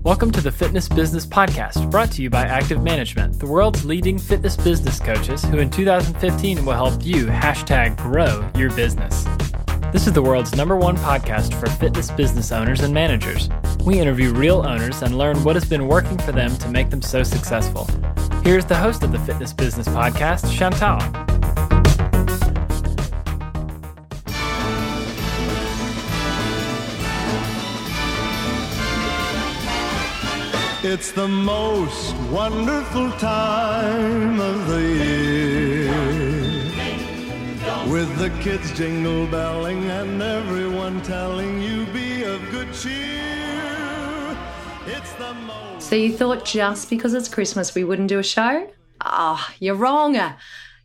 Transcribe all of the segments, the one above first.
Welcome to the Fitness Business Podcast, brought to you by Active Management, the world's leading fitness business coaches who in 2015 will help you #grow your business. This is the world's #1 podcast for fitness business owners and managers. We interview real owners and learn what has been working for them to make them so successful. Here's the host of the Fitness Business Podcast, Chantal. It's the most wonderful time of the year, with the kids jingle belling and everyone telling you be of good cheer. It's the most... So you thought just because it's Christmas we wouldn't do a show? You're wrong.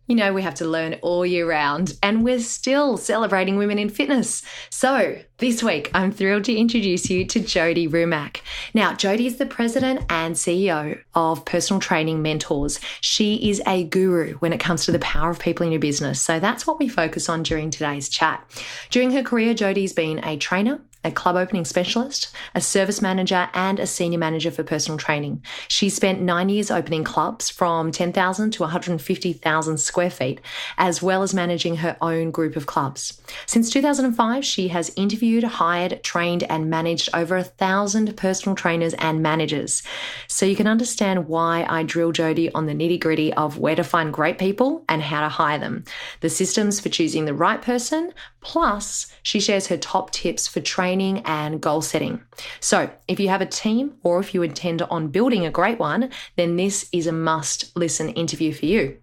You know, we have to learn all year round, and we're still celebrating women in fitness. So this week, I'm thrilled to introduce you to Jodi Rumack. Now, Jodi is the president and CEO of Personal Training Mentors. She is a guru when it comes to the power of people in your business. So that's what we focus on during today's chat. During her career, Jodi's been a trainer, a club opening specialist, a service manager, and a senior manager for personal training. She spent 9 years opening clubs from 10,000 to 150,000 square feet, as well as managing her own group of clubs. Since 2005, she has interviewed, hired, trained, and managed over 1,000 personal trainers and managers. So you can understand why I drill Jodi on the nitty-gritty of where to find great people and how to hire them, the systems for choosing the right person, plus she shares her top tips for training and goal setting. So if you have a team or if you intend on building a great one, then this is a must-listen interview for you.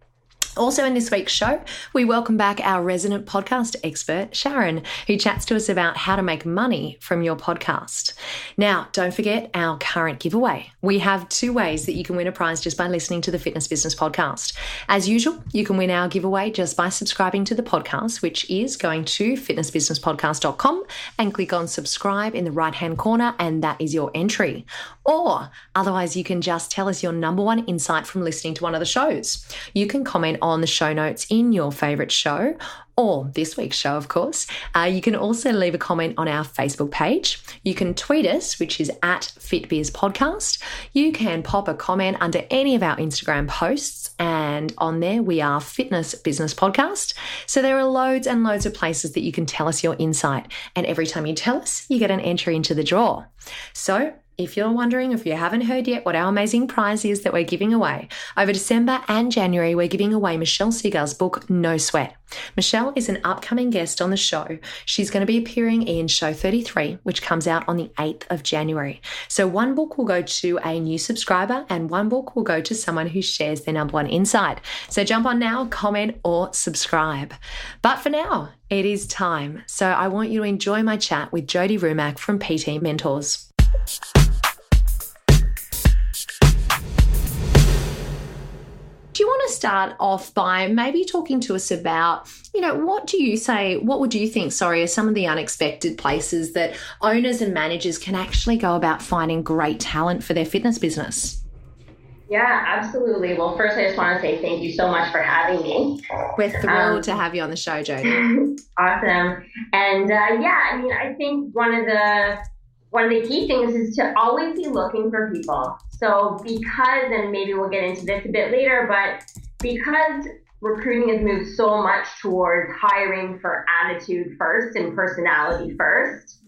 Also in this week's show, we welcome back our resident podcast expert, Sharon, who chats to us about how to make money from your podcast. Now, don't forget our current giveaway. We have 2 ways that you can win a prize just by listening to the Fitness Business Podcast. As usual, you can win our giveaway just by subscribing to the podcast, which is going to fitnessbusinesspodcast.com and click on subscribe in the right-hand corner, and that is your entry. Or otherwise, you can just tell us your #1 insight from listening to one of the shows. You can comment on the show notes in your favorite show, or this week's show, of course. You can also leave a comment on our Facebook page. You can tweet us, which is @FitBizPodcast. You can pop a comment under any of our Instagram posts, and on there we are Fitness Business Podcast. So there are loads and loads of places that you can tell us your insight, and every time you tell us, you get an entry into the draw. So if you're wondering, if you haven't heard yet, what our amazing prize is that we're giving away, over December and January, we're giving away Michelle Segar's book, No Sweat. Michelle is an upcoming guest on the show. She's going to be appearing in show 33, which comes out on the 8th of January. So 1 book will go to a new subscriber and 1 book will go to someone who shares their #1 insight. So jump on now, comment or subscribe. But for now, it is time. So I want you to enjoy my chat with Jodi Rumack from PT Mentors. Do you want to start off by maybe talking to us about, what would you think are some of the unexpected places that owners and managers can actually go about finding great talent for their fitness business? Yeah, absolutely. Well, first, I just want to say thank you so much for having me. We're thrilled to have you on the show, Jodi. Awesome. And I think one of the key things is to always be looking for people. So because, and maybe we'll get into this a bit later, but because recruiting has moved so much towards hiring for attitude first and personality first,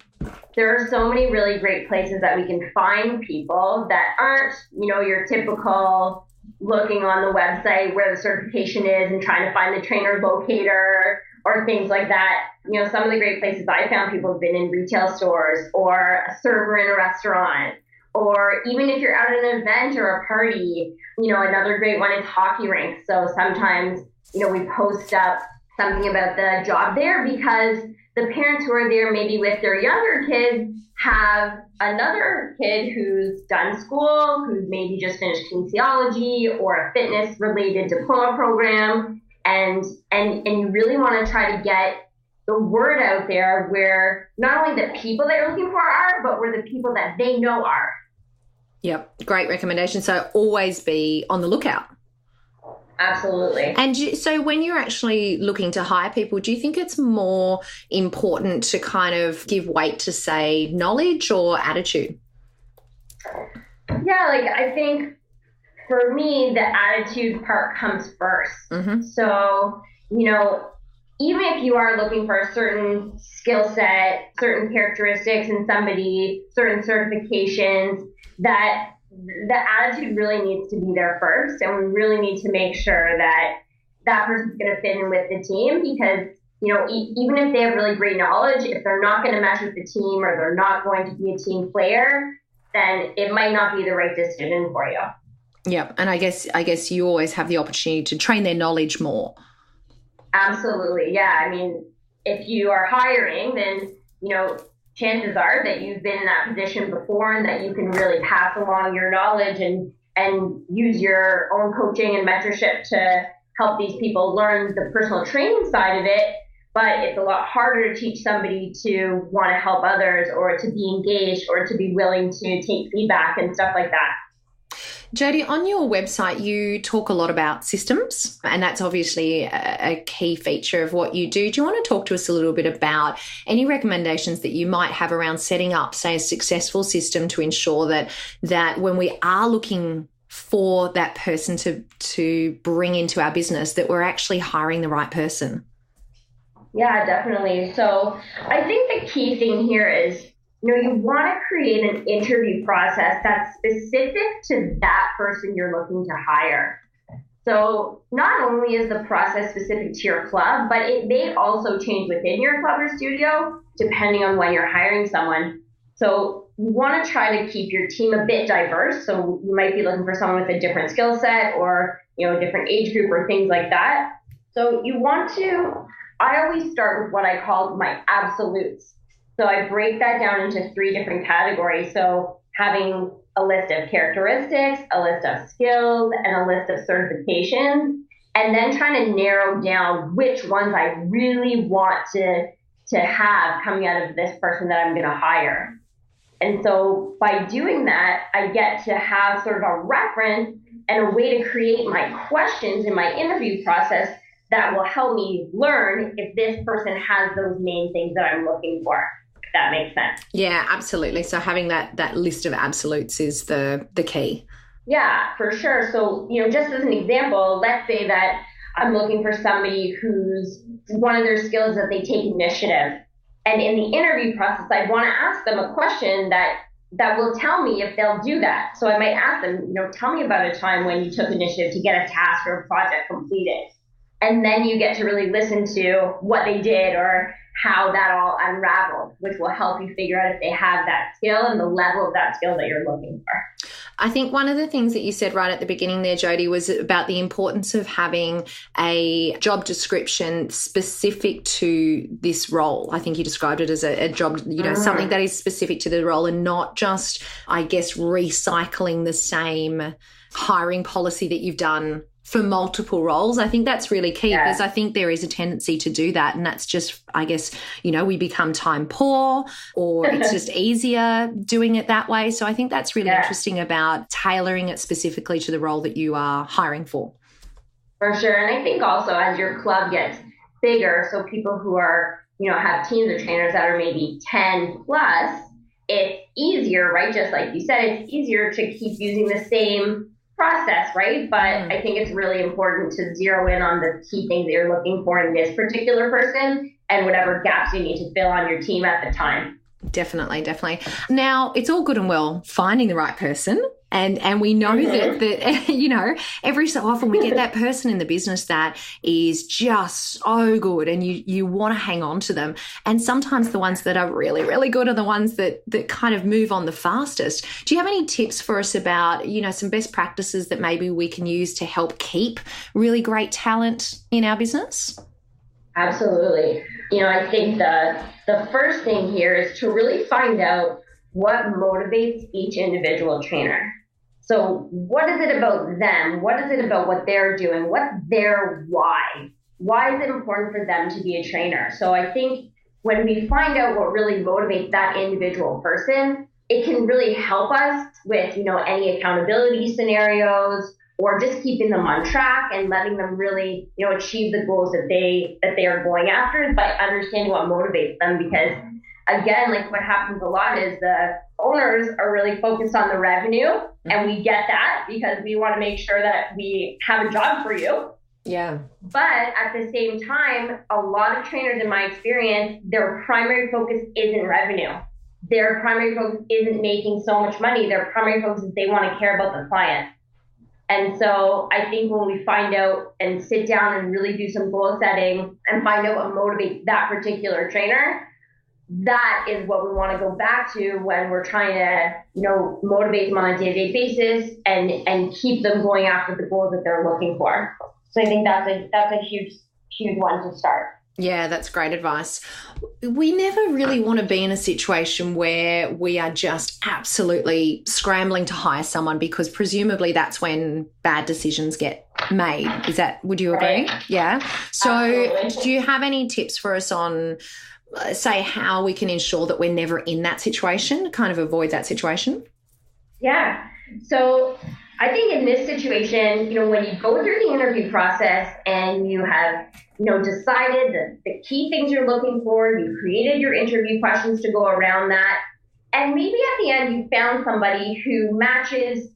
there are so many really great places that we can find people that aren't, your typical looking on the website where the certification is and trying to find the trainer locator or things like that. Some of the great places I found people have been in retail stores or a server in a restaurant, or even if you're out at an event or a party. Another great one is hockey rinks. So sometimes, we post up something about the job there because the parents who are there maybe with their younger kids have another kid who's done school, who's maybe just finished kinesiology or a fitness related diploma program. And you really want to try to get the word out there where not only the people that you're looking for are, but where the people that they know are. Yep. Great recommendation. So always be on the lookout. Absolutely. And so when you're actually looking to hire people, do you think it's more important to kind of give weight to, say, knowledge or attitude? Yeah, like I think for me, the attitude part comes first. Mm-hmm. So, even if you are looking for a certain skill set, certain characteristics in somebody, certain certifications, that the attitude really needs to be there first. And we really need to make sure that that person's going to fit in with the team because, even if they have really great knowledge, if they're not going to mesh with the team or they're not going to be a team player, then it might not be the right decision for you. Yeah. And I guess you always have the opportunity to train their knowledge more. Absolutely. Yeah. I mean, if you are hiring, then, chances are that you've been in that position before and that you can really pass along your knowledge and use your own coaching and mentorship to help these people learn the personal training side of it. But it's a lot harder to teach somebody to want to help others or to be engaged or to be willing to take feedback and stuff like that. Jodi, on your website, you talk a lot about systems, and that's obviously a key feature of what you do. Do you want to talk to us a little bit about any recommendations that you might have around setting up, say, a successful system to ensure that when we are looking for that person to bring into our business, that we're actually hiring the right person? Yeah, definitely. So I think the key thing here is, you want to create an interview process that's specific to that person you're looking to hire. So not only is the process specific to your club, but it may also change within your club or studio, depending on when you're hiring someone. So you want to try to keep your team a bit diverse. So you might be looking for someone with a different skill set or, a different age group or things like that. So I always start with what I call my absolutes. So I break that down into 3 different categories. So having a list of characteristics, a list of skills, and a list of certifications, and then trying to narrow down which ones I really want to have coming out of this person that I'm going to hire. And so by doing that, I get to have sort of a reference and a way to create my questions in my interview process that will help me learn if this person has those main things that I'm looking for. That makes sense. Yeah, absolutely. So having that list of absolutes is the key. Yeah, for sure. So, just as an example, let's say that I'm looking for somebody who's one of their skills that they take initiative. And in the interview process, I want to ask them a question that will tell me if they'll do that. So I might ask them, tell me about a time when you took initiative to get a task or a project completed. And then you get to really listen to what they did or how that all unraveled, which will help you figure out if they have that skill and the level of that skill that you're looking for. I think one of the things that you said right at the beginning there, Jodi, was about the importance of having a job description specific to this role. I think you described it as a job, something that is specific to the role and not just, I guess, recycling the same hiring policy that you've done for multiple roles. I think that's really key because I think there is a tendency to do that. And that's just, I guess, we become time poor or it's just easier doing it that way. So I think that's really interesting about tailoring it specifically to the role that you are hiring for. For sure. And I think also as your club gets bigger, so people who are, have teams of trainers that are maybe 10 plus, it's easier, right? Just like you said, it's easier to keep using the same process, right? But I think it's really important to zero in on the key things that you're looking for in this particular person and whatever gaps you need to fill on your team at the time. Definitely. Now, it's all good and well finding the right person. And we know that, every so often we get that person in the business that is just so good and you want to hang on to them. And sometimes the ones that are really, really good are the ones that kind of move on the fastest. Do you have any tips for us about, some best practices that maybe we can use to help keep really great talent in our business? Absolutely. I think the first thing here is to really find out what motivates each individual trainer. So what is it about them? What is it about what they're doing? What's their why? Why is it important for them to be a trainer? So I think when we find out what really motivates that individual person, it can really help us with, any accountability scenarios, or just keeping them on track and letting them really, achieve the goals that they are going after by understanding what motivates them. Because again, like what happens a lot is the owners are really focused on the revenue, and we get that because we want to make sure that we have a job for you. Yeah. But at the same time, a lot of trainers, in my experience, their primary focus isn't revenue. Their primary focus isn't making so much money. Their primary focus is they want to care about the client. And so I think when we find out and sit down and really do some goal setting and find out what motivates that particular trainer, that is what we want to go back to when we're trying to, motivate them on a day-to-day basis and keep them going after the goals that they're looking for. So I think that's a huge one to start. Yeah, that's great advice. We never really want to be in a situation where we are just absolutely scrambling to hire someone, because presumably that's when bad decisions get made. Would you agree? Right. Yeah. So Absolutely. do you have any tips for us on, say, how we can ensure that we're never in that situation, kind of avoid that situation? Yeah. So I think in this situation, when you go through the interview process and you have, decided the key things you're looking for, you created your interview questions to go around that, and maybe at the end you found somebody who matches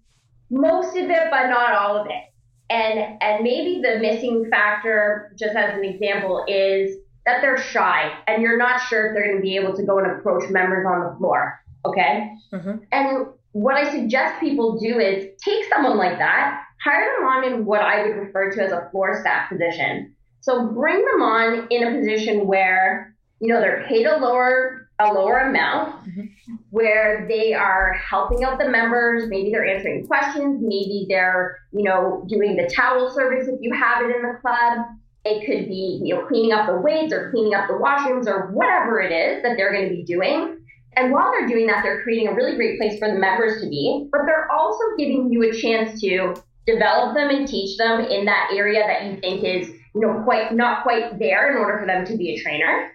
most of it, but not all of it. And maybe the missing factor, just as an example, is that they're shy and you're not sure if they're going to be able to go and approach members on the floor. Okay. Mm-hmm. And what I suggest people do is take someone like that, hire them on in what I would refer to as a floor staff position. So bring them on in a position where, they're paid a lower amount, mm-hmm. where they are helping out the members. Maybe they're answering questions. Maybe they're, doing the towel service if you have it in the club. It could be, cleaning up the weights or cleaning up the washrooms or whatever it is that they're going to be doing. And while they're doing that, they're creating a really great place for the members to be, but they're also giving you a chance to develop them and teach them in that area that you think is, not quite there in order for them to be a trainer.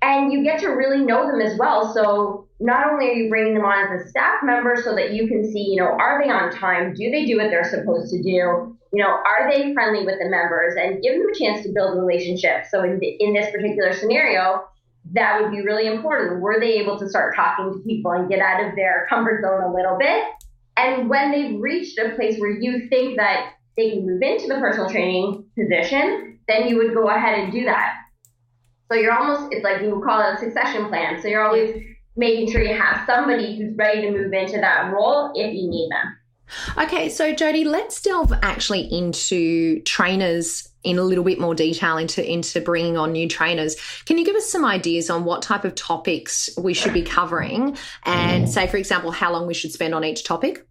And you get to really know them as well. So not only are you bringing them on as a staff member so that you can see, are they on time? Do they do what they're supposed to do? Are they friendly with the members? And give them a chance to build relationships. So in this particular scenario, that would be really important. Were they able to start talking to people and get out of their comfort zone a little bit? And when they've reached a place where you think that they can move into the personal training position, then you would go ahead and do that. So it's like you would call it a succession plan. So you're always making sure you have somebody who's ready to move into that role if you need them. Okay, so Jodi, let's delve actually into trainers in a little bit more detail, into bringing on new trainers. Can you give us some ideas on what type of topics we should be covering, and say, for example, how long we should spend on each topic?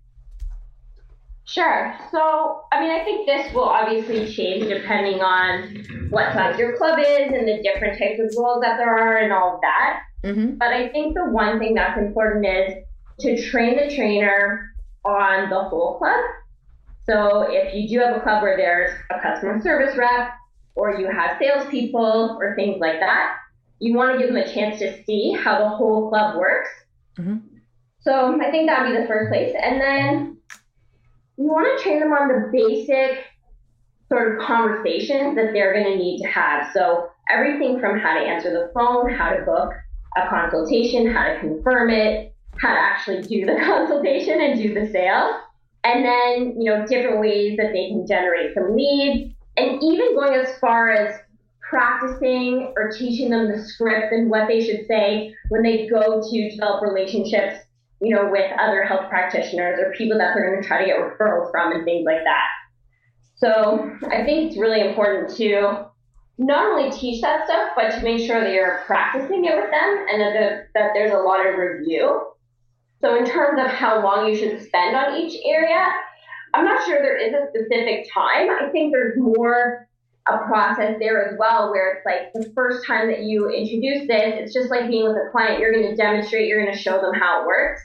Sure. So, I think this will obviously change depending on what size your club is and the different types of roles that there are and all of that. Mm-hmm. But I think the one thing that's important is to train the trainer on the whole club. So if you do have a club where there's a customer service rep, or you have salespeople or things like that, you want to give them a chance to see how the whole club works. Mm-hmm. So I think that would be the first place. And then you want to train them on the basic sort of conversations that they're going to need to have. So everything from how to answer the phone, how to book a consultation, how to confirm it, how to actually do the consultation and do the sale. And then, different ways that they can generate some leads, and even going as far as practicing or teaching them the script and what they should say when they go to develop relationships, with other health practitioners or people that they're going to try to get referrals from and things like that. So I think it's really important to not only teach that stuff, but to make sure that you're practicing it with them and that there's a lot of review. So in terms of how long you should spend on each area, I'm not sure there is a specific time. I think there's more a process there as well, where it's like the first time that you introduce this, it's just like being with a client. You're going to demonstrate, you're going to show them how it works.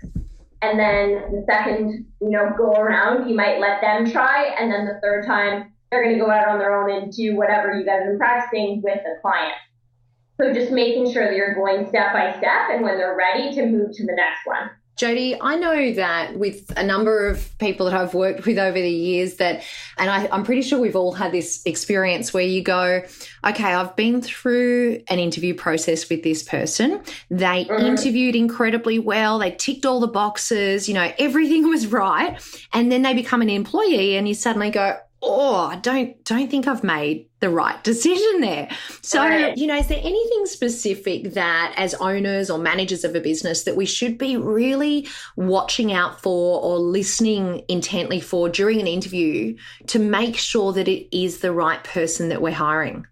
And then the second, go around, you might let them try. And then the third time, they're going to go out on their own and do whatever you guys have been practicing with the client. So just making sure that you're going step by step, and when they're ready, to move to the next one. Jodi, I know that with a number of people that I've worked with over the years and I'm pretty sure we've all had this experience where you go, okay, I've been through an interview process with this person. They interviewed incredibly well. They ticked all the boxes, everything was right. And then they become an employee and you suddenly go, I don't think I've made the right decision there. So, is there anything specific that as owners or managers of a business that we should be really watching out for or listening intently for during an interview to make sure that it is the right person that we're hiring?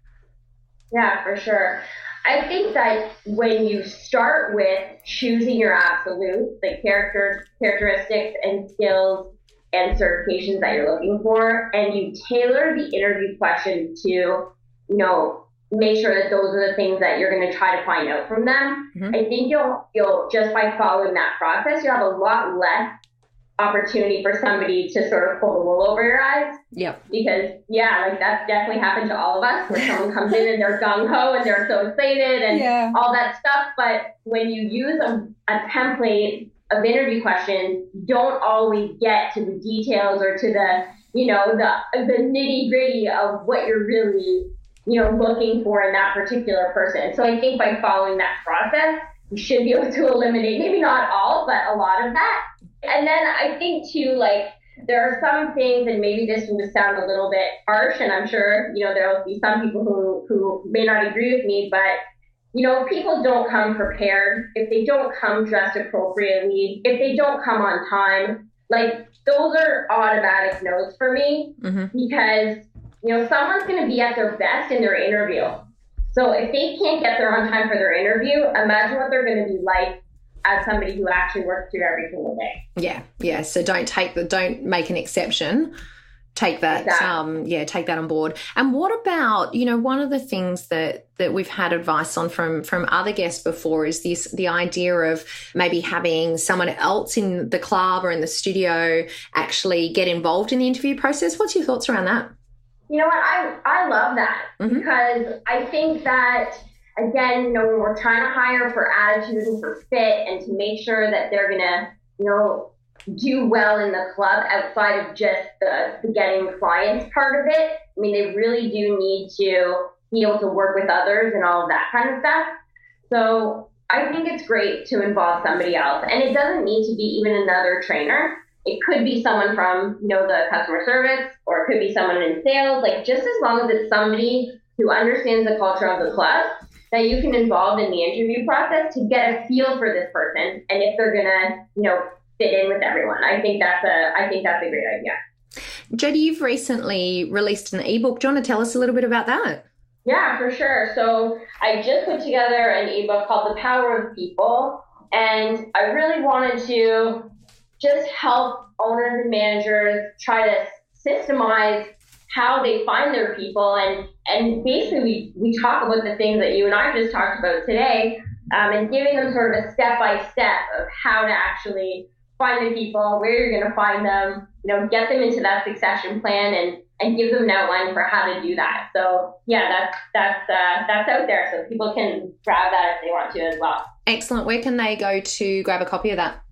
Yeah, for sure. I think that when you start with choosing your absolute, the characteristics and skills and certifications that you're looking for, and you tailor the interview question to, make sure that those are the things that you're going to try to find out from them. I think you'll just by following that process, you have a lot less opportunity for somebody to sort of pull the wool over your eyes. Yep. Because that's definitely happened to all of us where someone comes in and they're gung ho and they're so excited and all that stuff. But when you use a template of interview questions, don't always get to the details or to the nitty gritty of what you're really, looking for in that particular person. So I think by following that process, you should be able to eliminate, maybe not all, but a lot of that. And then I think too, there are some things, and maybe this will sound a little bit harsh, and I'm sure, there will be some people who may not agree with me, but if people don't come prepared, if they don't come dressed appropriately, if they don't come on time, those are automatic no's for me because, someone's going to be at their best in their interview. So if they can't get there on time for their interview, imagine what they're going to be like as somebody who actually works through every single day. Yeah. So don't make an exception. Take that, exactly. Take that on board. And what about, one of the things that we've had advice on from other guests before is the idea of maybe having someone else in the club or in the studio actually get involved in the interview process. What's your thoughts around that? You know what? I love that because I think that, again, when we're trying to hire for attitude and for fit and to make sure that they're going to, do well in the club outside of just the getting clients part of it. I mean, they really do need to be able to work with others and all of that kind of stuff. So I think it's great to involve somebody else. And it doesn't need to be even another trainer. It could be someone from, the customer service, or it could be someone in sales, just as long as it's somebody who understands the culture of the club that you can involve in the interview process to get a feel for this person and if they're gonna, fit in with everyone. I think that's a great idea. Jodi, you've recently released an ebook. Do you want to tell us a little bit about that? Yeah, for sure. So I just put together an ebook called The Power of People, and I really wanted to just help owners and managers try to systemize how they find their people, and basically we talk about the things that you and I just talked about today, and giving them sort of a step-by-step of how to actually find the people, where you're going to find them, get them into that succession plan and give them an outline for how to do that. So yeah, that's out there. So people can grab that if they want to as well. Excellent. Where can they go to grab a copy of that?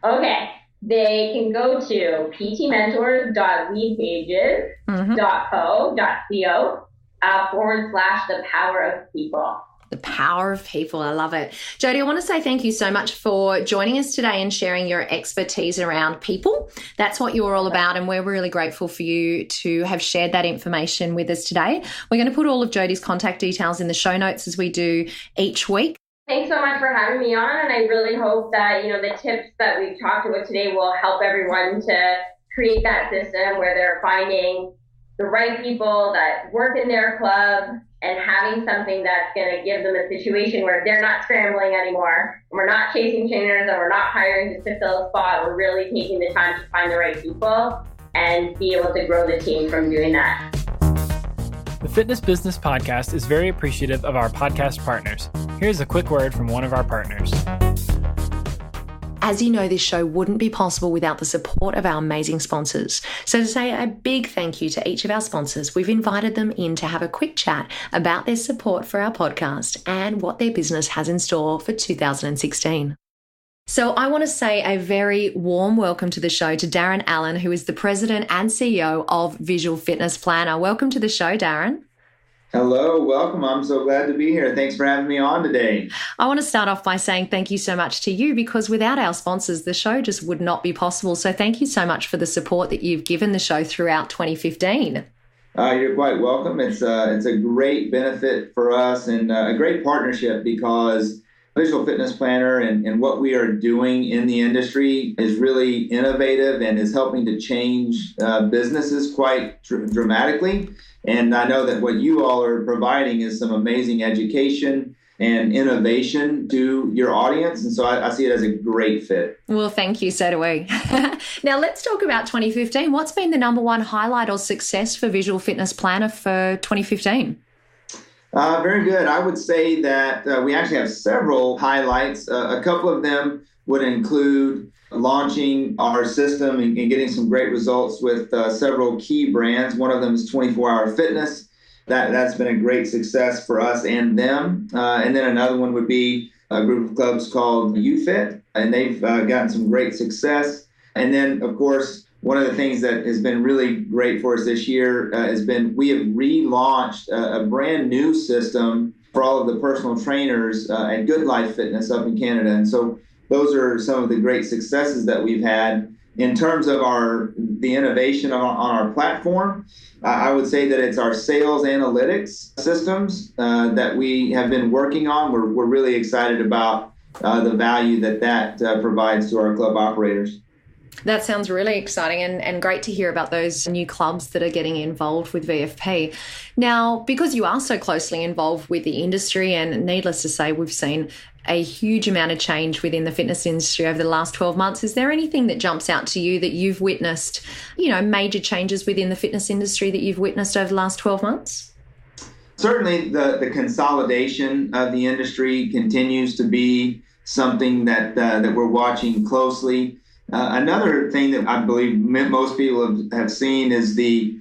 Okay. They can go to ptmentors.leadpages.co.co/the power of people. The power of people. I love it. Jodi, I want to say thank you so much for joining us today and sharing your expertise around people. That's what you're all about, and we're really grateful for you to have shared that information with us today. We're going to put all of Jodi's contact details in the show notes as we do each week. Thanks so much for having me on, and I really hope that, the tips that we've talked about today will help everyone to create that system where they're finding the right people that work in their club and having something that's going to give them a situation where they're not scrambling anymore. We're not chasing trainers and we're not hiring just to fill a spot. We're really taking the time to find the right people and be able to grow the team from doing that. The Fitness Business Podcast is very appreciative of our podcast partners. Here's a quick word from one of our partners. As you know, this show wouldn't be possible without the support of our amazing sponsors. So to say a big thank you to each of our sponsors, we've invited them in to have a quick chat about their support for our podcast and what their business has in store for 2016. So I want to say a very warm welcome to the show to Darren Allen, who is the president and CEO of Visual Fitness Planner. Welcome to the show, Darren. Hello, welcome. I'm so glad to be here. Thanks for having me on today. I want to start off by saying thank you so much to you, because without our sponsors, the show just would not be possible. So thank you so much for the support that you've given the show throughout 2015. You're quite welcome. It's a great benefit for us and a great partnership, because Visual Fitness Planner and what we are doing in the industry is really innovative and is helping to change businesses quite dramatically. And I know that what you all are providing is some amazing education and innovation to your audience. And so I see it as a great fit. Well, thank you. So do we. Now, let's talk about 2015. What's been the number one highlight or success for Visual Fitness Planner for 2015? Very good. I would say that we actually have several highlights. A couple of them would include launching our system and getting some great results with several key brands. One of them is 24 Hour Fitness. That's been a great success for us and them. And then another one would be a group of clubs called UFit, and they've gotten some great success. And then, of course, one of the things that has been really great for us this year has been we have relaunched a brand new system for all of the personal trainers at Good Life Fitness up in Canada. And so those are some of the great successes that we've had. In terms of the innovation on our platform, I would say that it's our sales analytics systems that we have been working on. We're really excited about the value that provides to our club operators. That sounds really exciting and great to hear about those new clubs that are getting involved with VFP. Now, because you are so closely involved with the industry, and needless to say, we've seen a huge amount of change within the fitness industry over the last 12 months. Is there anything that jumps out to you that you've witnessed, major changes within the fitness industry that you've witnessed over the last 12 months? Certainly the consolidation of the industry continues to be something that we're watching closely. Another thing that I believe most people have seen is the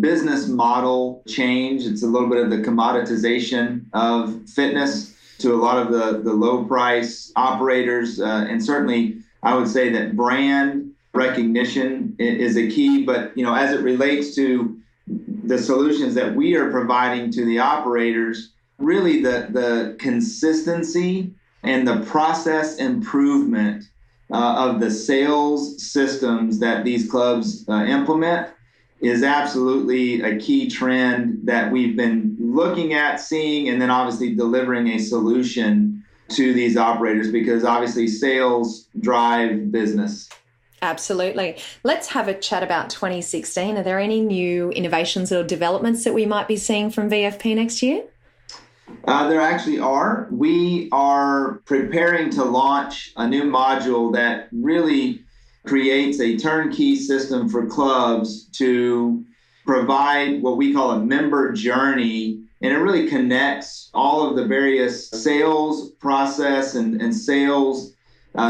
business model change. It's a little bit of the commoditization of fitness to a lot of the low price operators. And certainly I would say that brand recognition is a key. But, as it relates to the solutions that we are providing to the operators, really the consistency and the process improvement of the sales systems that these clubs implement is absolutely a key trend that we've been looking at, seeing, and then obviously delivering a solution to these operators, because obviously sales drive business. Absolutely. Let's have a chat about 2016. Are there any new innovations or developments that we might be seeing from VFP next year? There actually are. We are preparing to launch a new module that really creates a turnkey system for clubs to provide what we call a member journey. And it really connects all of the various sales process and sales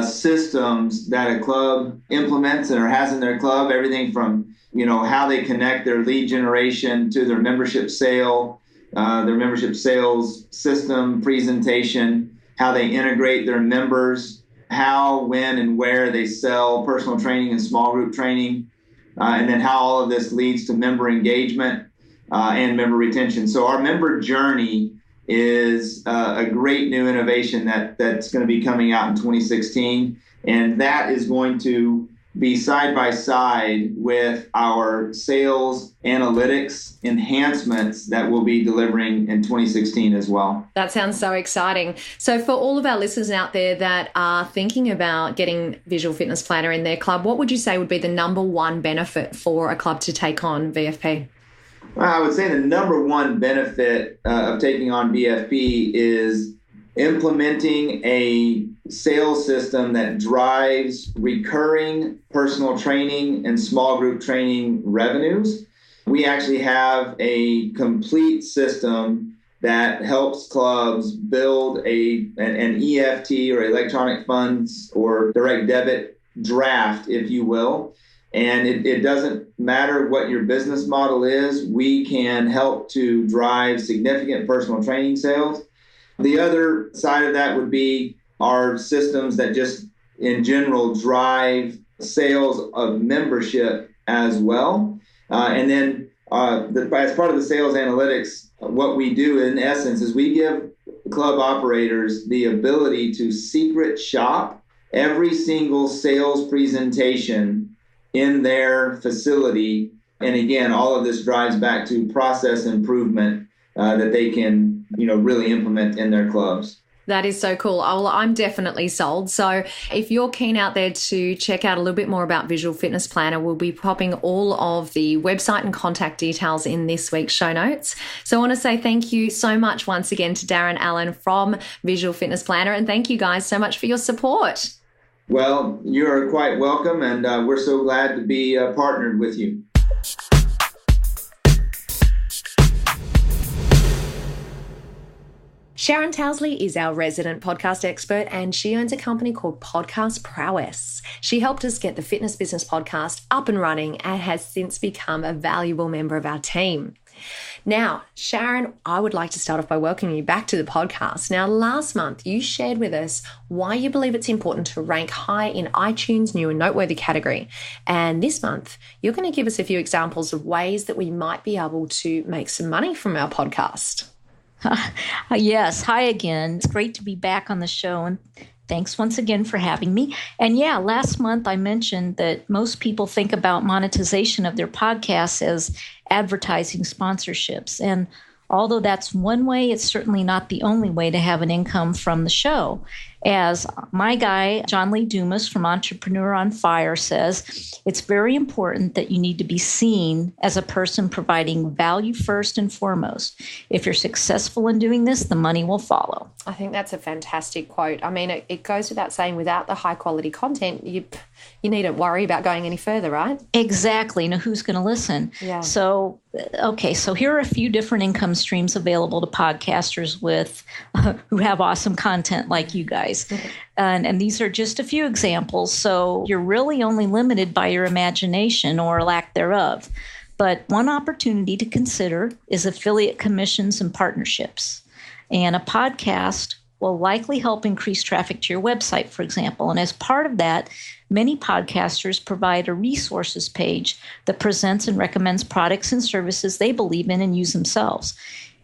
systems that a club implements or has in their club. Everything from, how they connect their lead generation to their membership sale, their membership sales system presentation, how they integrate their members, how, when, and where they sell personal training and small group training, and then how all of this leads to member engagement and member retention. So our member journey is a great new innovation that's going to be coming out in 2016, and that is going to be side by side with our sales analytics enhancements that we'll be delivering in 2016 as well. That sounds so exciting. So for all of our listeners out there that are thinking about getting Visual Fitness Planner in their club, what would you say would be the number one benefit for a club to take on VFP? Well, I would say the number one benefit of taking on VFP is implementing a sales system that drives recurring personal training and small group training revenues. We actually have a complete system that helps clubs build an EFT or electronic funds or direct debit draft, if you will. And it doesn't matter what your business model is, we can help to drive significant personal training sales. The other side of that would be our systems that just in general drive sales of membership as well. And then as part of the sales analytics, what we do in essence is we give club operators the ability to secret shop every single sales presentation in their facility. And again, all of this drives back to process improvement that they can, really implement in their clubs. That is so cool. Oh, well, I'm definitely sold. So if you're keen out there to check out a little bit more about Visual Fitness Planner, we'll be popping all of the website and contact details in this week's show notes. So I want to say thank you so much once again to Darren Allen from Visual Fitness Planner. And thank you guys so much for your support. Well, you're quite welcome. And we're so glad to be partnered with you. Sharon Towsley is our resident podcast expert, and she owns a company called Podcast Prowess. She helped us get the Fitness Business Podcast up and running and has since become a valuable member of our team. Now, Sharon, I would like to start off by welcoming you back to the podcast. Now, last month, you shared with us why you believe it's important to rank high in iTunes' new and noteworthy category. And this month, you're going to give us a few examples of ways that we might be able to make some money from our podcast. Yes. Hi again. It's great to be back on the show. And thanks once again for having me. And yeah, last month I mentioned that most people think about monetization of their podcasts as advertising sponsorships. And although that's one way, it's certainly not the only way to have an income from the show. As my guy, John Lee Dumas from Entrepreneur on Fire says, it's very important that you need to be seen as a person providing value first and foremost. If you're successful in doing this, the money will follow. I think that's a fantastic quote. I mean, it goes without saying, without the high quality content, you needn't worry about going any further, right? Exactly. Now, who's going to listen? Yeah. So here are a few different income streams available to podcasters who have awesome content like you guys. And these are just a few examples. So you're really only limited by your imagination or lack thereof. But one opportunity to consider is affiliate commissions and partnerships. And a podcast will likely help increase traffic to your website, for example. And as part of that, many podcasters provide a resources page that presents and recommends products and services they believe in and use themselves.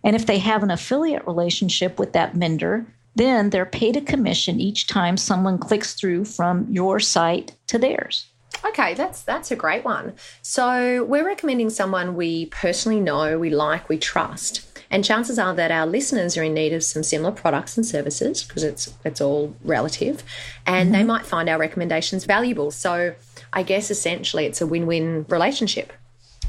And if they have an affiliate relationship with that vendor, then they're paid a commission each time someone clicks through from your site to theirs. Okay, that's a great one. So we're recommending someone we personally know, we like, we trust. And chances are that our listeners are in need of some similar products and services, because it's all relative, and they might find our recommendations valuable. So I guess essentially it's a win-win relationship.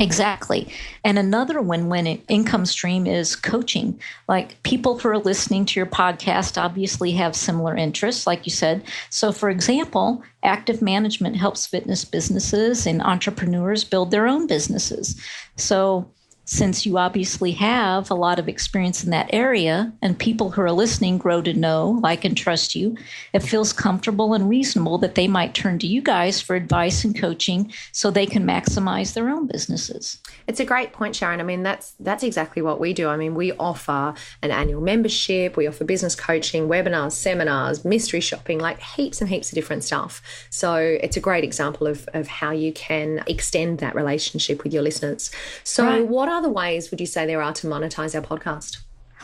Exactly. And another win-win income stream is coaching. Like, people who are listening to your podcast obviously have similar interests, like you said. So, for example, active management helps fitness businesses and entrepreneurs build their own businesses. So since you obviously have a lot of experience in that area and people who are listening grow to know, like, and trust you, it feels comfortable and reasonable that they might turn to you guys for advice and coaching so they can maximize their own businesses. It's a great point, Sharon. I mean, that's exactly what we do. I mean, we offer an annual membership, we offer business coaching, webinars, seminars, mystery shopping, like heaps and heaps of different stuff. So it's a great example of how you can extend that relationship with your listeners. So right. What other ways would you say there are to monetize our podcast?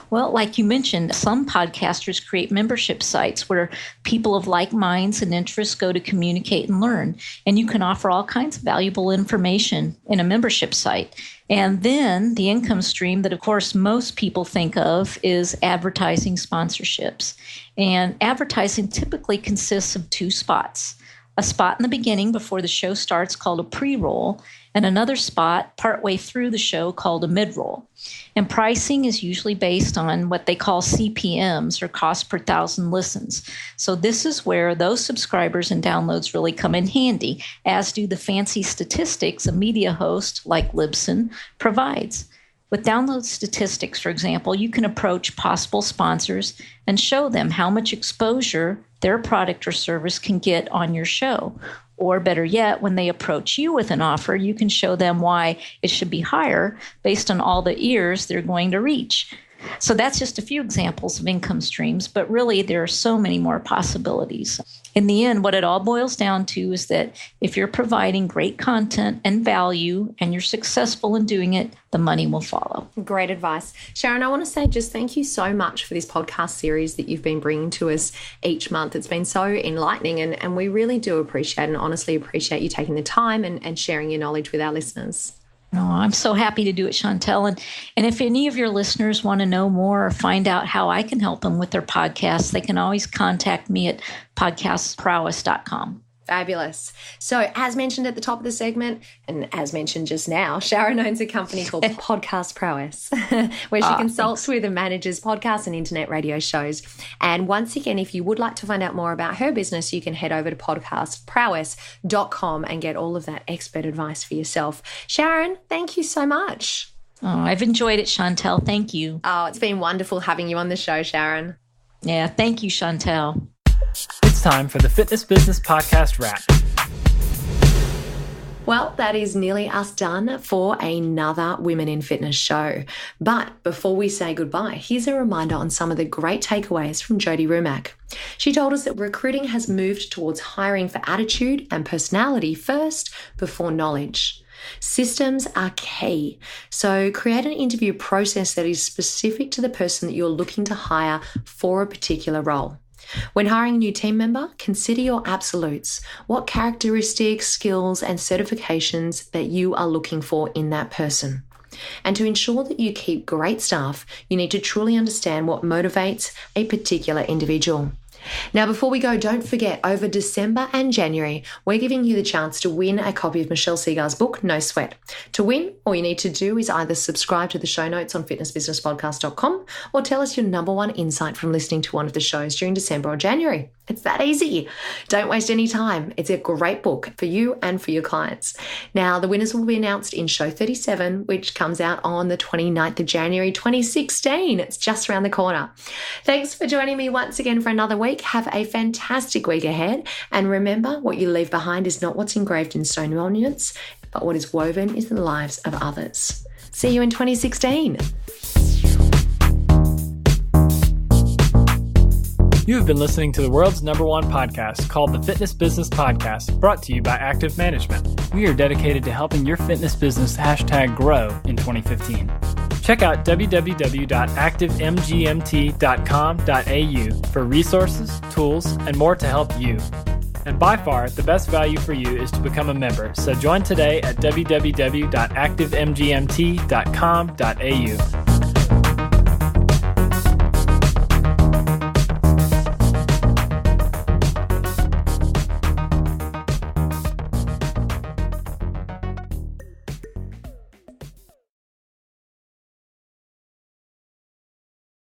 Well, like you mentioned, some podcasters create membership sites where people of like minds and interests go to communicate and learn. And you can offer all kinds of valuable information in a membership site. And then the income stream that, of course, most people think of is advertising sponsorships. And advertising typically consists of two spots. A spot in the beginning before the show starts called a pre-roll, and another spot partway through the show called a mid-roll. And pricing is usually based on what they call CPMs, or cost per thousand listens. So this is where those subscribers and downloads really come in handy, as do the fancy statistics a media host like Libsyn provides. With download statistics, for example, you can approach possible sponsors and show them how much exposure their product or service can get on your show. Or better yet, when they approach you with an offer, you can show them why it should be higher based on all the ears they're going to reach. So that's just a few examples of income streams, but really there are so many more possibilities. In the end, what it all boils down to is that if you're providing great content and value and you're successful in doing it, the money will follow. Great advice. Sharon, I want to say just thank you so much for this podcast series that you've been bringing to us each month. It's been so enlightening, and we really do appreciate and honestly appreciate you taking the time and sharing your knowledge with our listeners. Oh, I'm so happy to do it, Chantel. And if any of your listeners want to know more or find out how I can help them with their podcasts, they can always contact me at podcastprowess.com. Fabulous. So as mentioned at the top of the segment, and as mentioned just now, Sharon owns a company called Podcast Prowess, where she consults with and manages podcasts and internet radio shows. And once again, if you would like to find out more about her business, you can head over to podcastprowess.com and get all of that expert advice for yourself. Sharon, thank you so much. Oh, I've enjoyed it, Chantel. Thank you. Oh, it's been wonderful having you on the show, Sharon. Yeah, thank you, Chantel. It's time for the Fitness Business Podcast Wrap. Well, that is nearly us done for another Women in Fitness show. But before we say goodbye, here's a reminder on some of the great takeaways from Jodi Rumack. She told us that recruiting has moved towards hiring for attitude and personality first before knowledge. Systems are key. So create an interview process that is specific to the person that you're looking to hire for a particular role. When hiring a new team member, consider your absolutes. What characteristics, skills, and certifications that you are looking for in that person. And to ensure that you keep great staff, you need to truly understand what motivates a particular individual. Now, before we go, don't forget, over December and January, we're giving you the chance to win a copy of Michelle Segar's book, No Sweat. To win, all you need to do is either subscribe to the show notes on fitnessbusinesspodcast.com or tell us your number one insight from listening to one of the shows during December or January. It's that easy. Don't waste any time. It's a great book for you and for your clients. Now, the winners will be announced in show 37, which comes out on the 29th of January, 2016. It's just around the corner. Thanks for joining me once again for another week. Have a fantastic week ahead. And remember, what you leave behind is not what's engraved in stone monuments, but what is woven in the lives of others. See you in 2016. You have been listening to the world's #1 podcast called the Fitness Business Podcast, brought to you by Active Management. We are dedicated to helping your fitness business #grow in 2015. Check out www.activemgmt.com.au for resources, tools, and more to help you. And by far, the best value for you is to become a member. So join today at www.activemgmt.com.au.